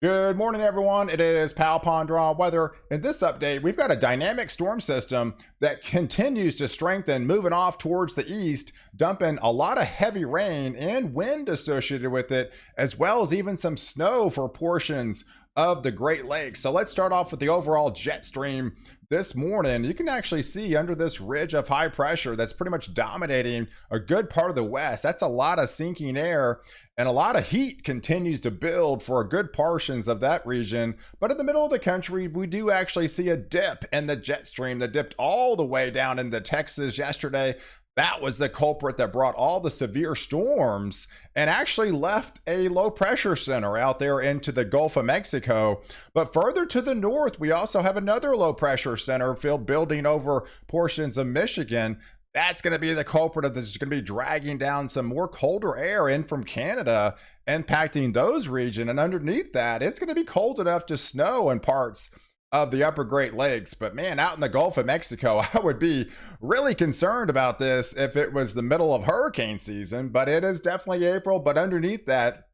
Good morning, everyone. It is Pal Pondron Weather. In this update, we've got a dynamic storm system that continues to strengthen, moving off towards the east, dumping a lot of heavy rain and wind associated with it, as well as even some snow for portions of the Great Lakes. So let's start off with the overall jet stream this morning. You can actually see under this ridge of high pressure that's pretty much dominating a good part of the west. That's a lot of sinking air, and a lot of heat continues to build for a good portions of that region. But in the middle of the country, we do actually see a dip in the jet stream that dipped all the way down into Texas yesterday. That was the culprit that brought all the severe storms and actually left a low pressure center out there into the Gulf of Mexico. But further to the north, we also have another low pressure center field building over portions of Michigan. That's going to be the culprit that's going to be dragging down some more colder air in from Canada, impacting those regions. And underneath that, it's going to be cold enough to snow in parts of the upper Great Lakes. But man, out in the Gulf of Mexico, I would be really concerned about this if it was the middle of hurricane season, but it is definitely April. But underneath that,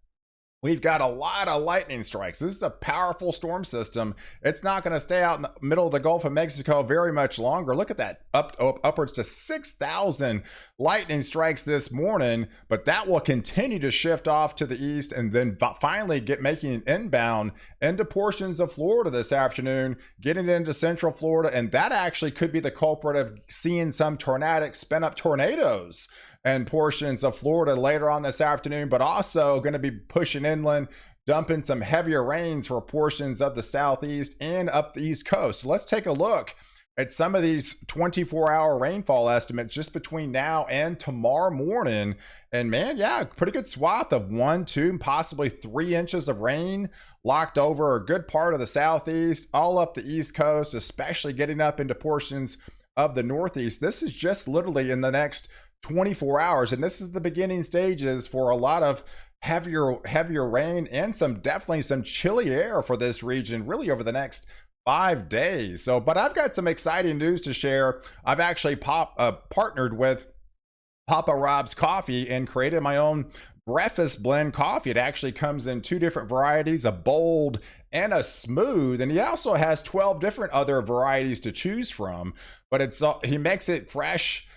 we've got a lot of lightning strikes. This is a powerful storm system. It's not going to stay out in the middle of the Gulf of Mexico very much longer. Look at that, upwards to 6,000 lightning strikes this morning, but that will continue to shift off to the east and then finally making an inbound into portions of Florida this afternoon, getting into central Florida, and that actually could be the culprit of seeing some tornadic spin up tornadoes and portions of Florida later on this afternoon, but also going to be pushing inland, dumping some heavier rains for portions of the southeast and up the east coast. So let's take a look at some of these 24-hour rainfall estimates just between now and tomorrow morning. And man, yeah, pretty good swath of 1, 2, possibly 3 inches of rain locked over a good part of the southeast, all up the east coast, especially getting up into portions of the northeast. This is just literally in the next 24 hours, and this is the beginning stages for a lot of heavier rain and definitely some chilly air for this region really over the next 5 days. So, but I've got some exciting news to share. I've actually partnered with Papa Rob's Coffee and created my own breakfast blend coffee. It actually comes in 2 different varieties, a bold and a smooth, and he also has 12 different other varieties to choose from, but he makes it fresh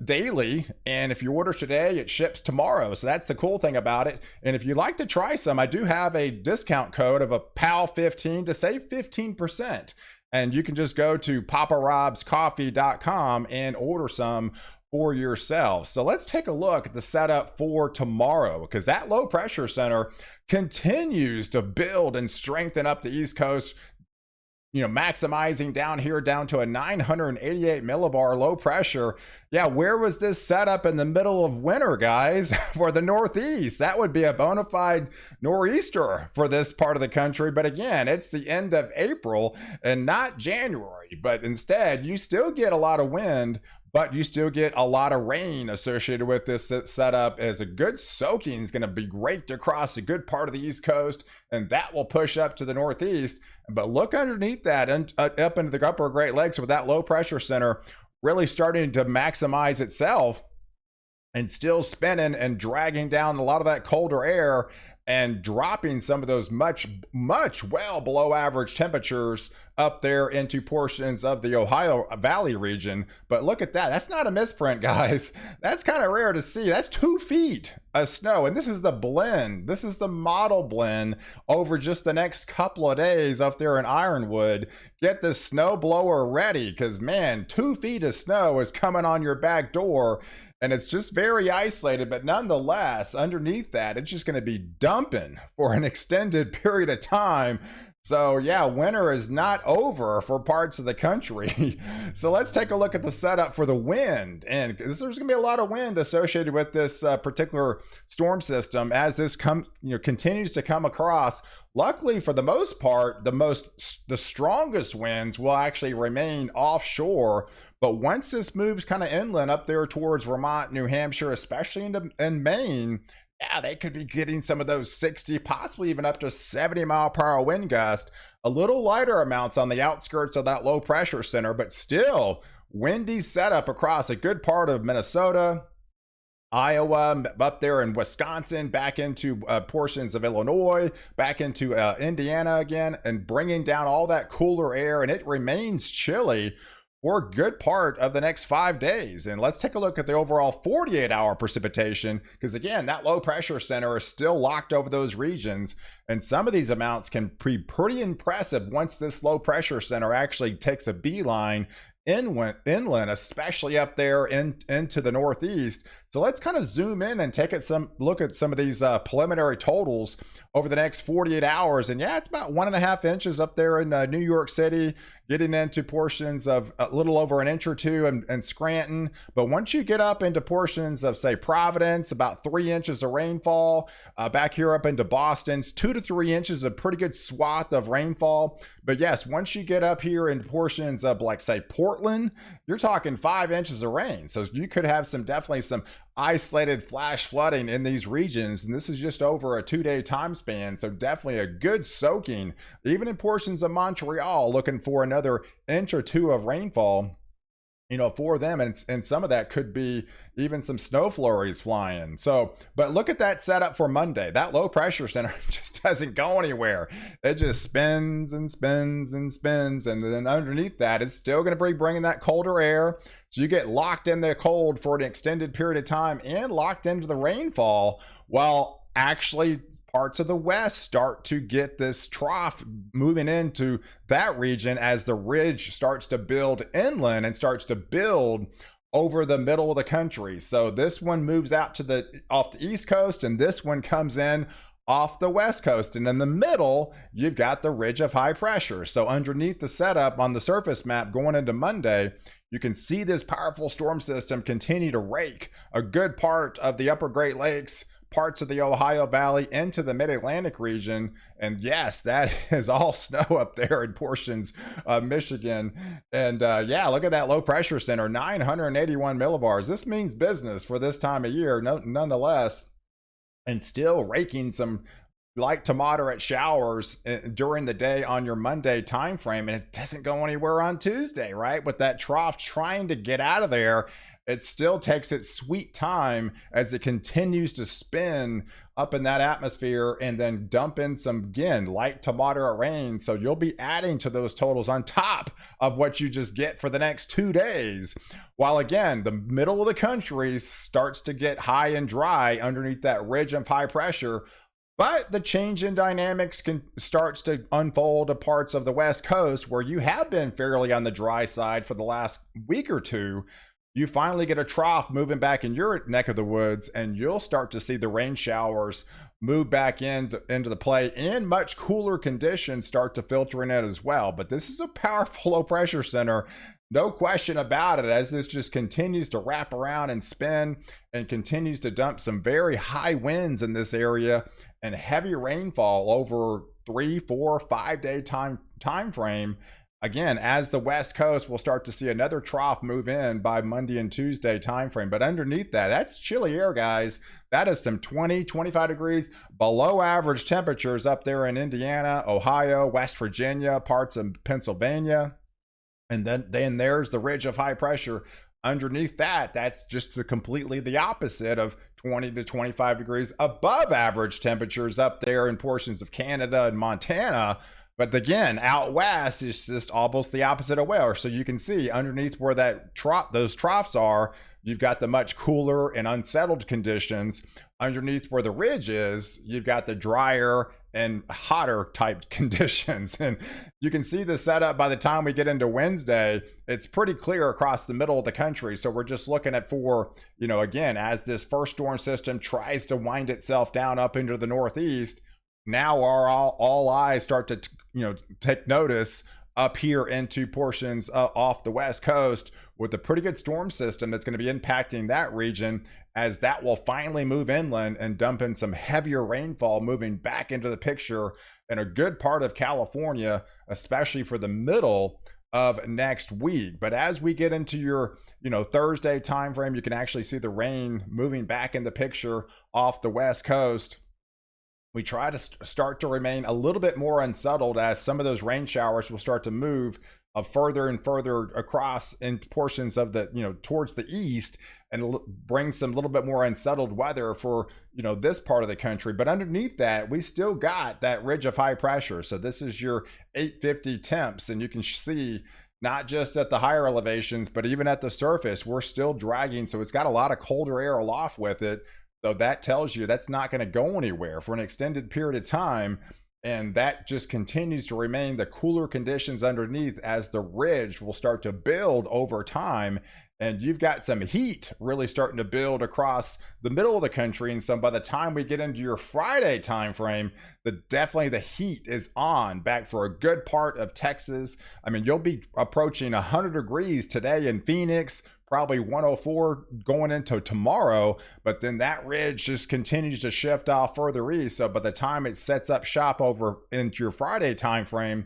daily, and if you order today, it ships tomorrow. So that's the cool thing about it. And if you'd like to try some, I do have a discount code of a PAL15 to save 15%. And you can just go to paparobscoffee.com and order some for yourself. So let's take a look at the setup for tomorrow, because that low pressure center continues to build and strengthen up the East Coast, maximizing down here down to a 988 millibar low pressure. Yeah, where was this setup in the middle of winter, guys? For the Northeast, that would be a bona fide nor'easter for this part of the country. But again, it's the end of April and not January, but instead you still get a lot of wind, but you still get a lot of rain associated with this setup, as a good soaking is going to be great to cross a good part of the East Coast, and that will push up to the Northeast. But look underneath that and up into the upper Great Lakes with that low pressure center really starting to maximize itself and still spinning and dragging down a lot of that colder air and dropping some of those much well below average temperatures up there into portions of the Ohio Valley region. But look at that. That's not a misprint, guys. That's kind of rare to see. That's 2 feet of snow. And this is the blend. This is the model blend over just the next couple of days up there in Ironwood. Get the snow blower ready, because man, 2 feet of snow is coming on your back door. And it's just very isolated, but nonetheless, underneath that, it's just going to be dumping for an extended period of time. So yeah, winter is not over for parts of the country. So let's take a look at the setup for the wind. And there's going to be a lot of wind associated with this particular storm system as this continues to come across. Luckily, for the most part, the strongest winds will actually remain offshore. But once this moves kind of inland up there towards Vermont, New Hampshire, especially in Maine, yeah, they could be getting some of those 60, possibly even up to 70-mile-per-hour wind gusts. A little lighter amounts on the outskirts of that low pressure center, but still windy setup across a good part of Minnesota, Iowa, up there in Wisconsin, back into portions of Illinois, back into Indiana again, and bringing down all that cooler air. And it remains chilly for a good part of the next 5 days. And let's take a look at the overall 48-hour precipitation, because again, that low pressure center is still locked over those regions. And some of these amounts can be pretty impressive once this low pressure center actually takes a beeline inland, especially up there into the northeast. So let's kind of zoom in and take some look at some of these preliminary totals over the next 48 hours. And yeah, it's about 1.5 inches up there in New York City, getting into portions of a little over an inch or two in Scranton. But once you get up into portions of, say, Providence, about 3 inches of rainfall. Back here up into Boston's 2 to 3 inches, a pretty good swath of rainfall. But yes, once you get up here in portions of, like, say, Portland, you're talking 5 inches of rain. So you could have definitely some isolated flash flooding in these regions, and this is just over a 2-day time span. So definitely a good soaking, even in portions of Montreal, looking for another inch or two of rainfall, for them. And some of that could be even some snow flurries flying. So, but look at that setup for Monday. That low pressure center just doesn't go anywhere. It just spins and spins and spins. And then underneath that, it's still going to be bringing that colder air. So you get locked in the cold for an extended period of time and locked into the rainfall, while actually parts of the west start to get this trough moving into that region as the ridge starts to build inland and starts to build over the middle of the country. So this one moves out to off the east coast, and this one comes in off the west coast. And in the middle, you've got the ridge of high pressure. So underneath the setup on the surface map going into Monday, you can see this powerful storm system continue to rake a good part of the upper Great Lakes, parts of the Ohio Valley, into the mid-Atlantic region. And yes, that is all snow up there in portions of Michigan. And yeah, look at that low pressure center, 981 millibars. This means business for this time of year, nonetheless, and still raking some light to moderate showers during the day on your Monday time frame. And it doesn't go anywhere on Tuesday, right? With that trough trying to get out of there, it still takes its sweet time as it continues to spin up in that atmosphere and then dump in some, again, light to moderate rain. So you'll be adding to those totals on top of what you just get for the next 2 days. While again, the middle of the country starts to get high and dry underneath that ridge of high pressure. But the change in dynamics starts to unfold to parts of the West Coast where you have been fairly on the dry side for the last week or two. You finally get a trough moving back in your neck of the woods, and you'll start to see the rain showers move back into the play, and much cooler conditions start to filter in it as well. But this is a powerful low pressure center, no question about it, as this just continues to wrap around and spin and continues to dump some very high winds in this area and heavy rainfall over 3, 4, 5 day time frame. Again, as the West Coast, we'll start to see another trough move in by Monday and Tuesday timeframe. But underneath that, that's chilly air, guys. That is some 20, 25 degrees below average temperatures up there in Indiana, Ohio, West Virginia, parts of Pennsylvania. And then there's the ridge of high pressure. Underneath that, that's just completely the opposite of 20 to 25 degrees above average temperatures up there in portions of Canada and Montana. But again, out west is just almost the opposite of where. So you can see underneath where those troughs are, you've got the much cooler and unsettled conditions. Underneath where the ridge is, you've got the drier and hotter type conditions. And you can see the setup by the time we get into Wednesday. It's pretty clear across the middle of the country. So we're just looking at again, as this first storm system tries to wind itself down up into the northeast, now all eyes start to take notice up here into portions off the West Coast with a pretty good storm system that's going to be impacting that region, as that will finally move inland and dump in some heavier rainfall moving back into the picture in a good part of California, especially for the middle of next week. But as we get into your Thursday time frame, you can actually see the rain moving back in the picture off the West Coast. we try to start to remain a little bit more unsettled as some of those rain showers will start to move further and further across in portions of the, towards the east, and bring some little bit more unsettled weather for, this part of the country. But underneath that, we still got that ridge of high pressure. So this is your 850 temps, and you can see not just at the higher elevations, but even at the surface, we're still dragging. So it's got a lot of colder air aloft with it. So that tells you that's not going to go anywhere for an extended period of time. And that just continues to remain the cooler conditions underneath as the ridge will start to build over time. And you've got some heat really starting to build across the middle of the country. And so by the time we get into your Friday time frame, definitely the heat is on back for a good part of Texas. I mean, you'll be approaching 100 degrees today in Phoenix, probably 104 going into tomorrow, but then that ridge just continues to shift off further east. So by the time it sets up shop over into your Friday time frame,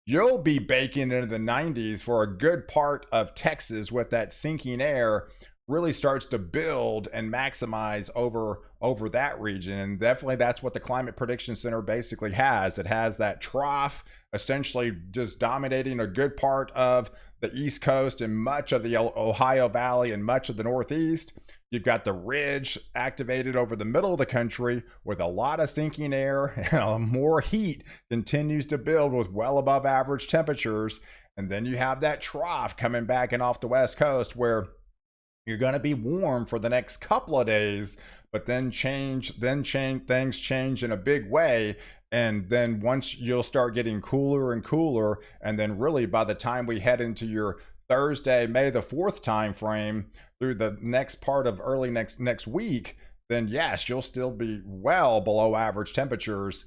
you'll be baking into the 90s for a good part of Texas, with that sinking air really starts to build and maximize over that region. And definitely that's what the Climate Prediction Center basically has. It has that trough essentially just dominating a good part of the East Coast and much of the Ohio Valley and much of the Northeast. You've got the ridge activated over the middle of the country with a lot of sinking air, and more heat continues to build with well above average temperatures. And then you have that trough coming back in off the West Coast, where you're going to be warm for the next couple of days, but then things change in a big way. And then once you'll start getting cooler and cooler, and then really by the time we head into your Thursday, May the 4th time frame through the next part of early next week, then yes, you'll still be well below average temperatures,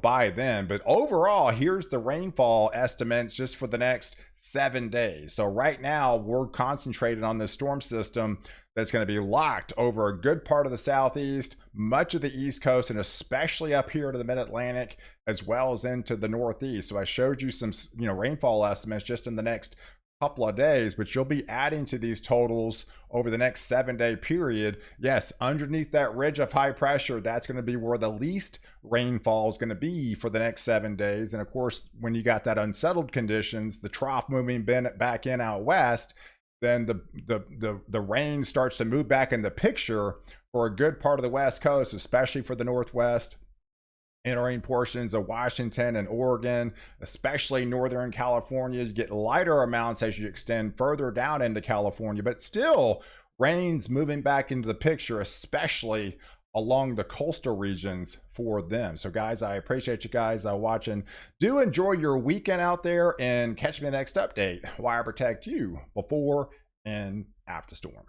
by then. But overall, here's the rainfall estimates just for the next 7 days. So right now, we're concentrated on this storm system that's going to be locked over a good part of the Southeast, much of the East Coast, and especially up here to the Mid-Atlantic, as well as into the Northeast. So I showed you some, rainfall estimates just in the next couple of days, but you'll be adding to these totals over the next 7-day period. Yes, underneath that ridge of high pressure, that's going to be where the least rainfall is going to be for the next 7 days. And of course, when you got that unsettled conditions, the trough moving back in out west, then the rain starts to move back in the picture for a good part of the West Coast, especially for the Northwest, entering portions of Washington and Oregon, especially Northern California. You get lighter amounts as you extend further down into California, but still rain's moving back into the picture, especially along the coastal regions for them. So guys, I appreciate you guys watching. Do enjoy your weekend out there, and catch me in the next update while I protect you before and after storm.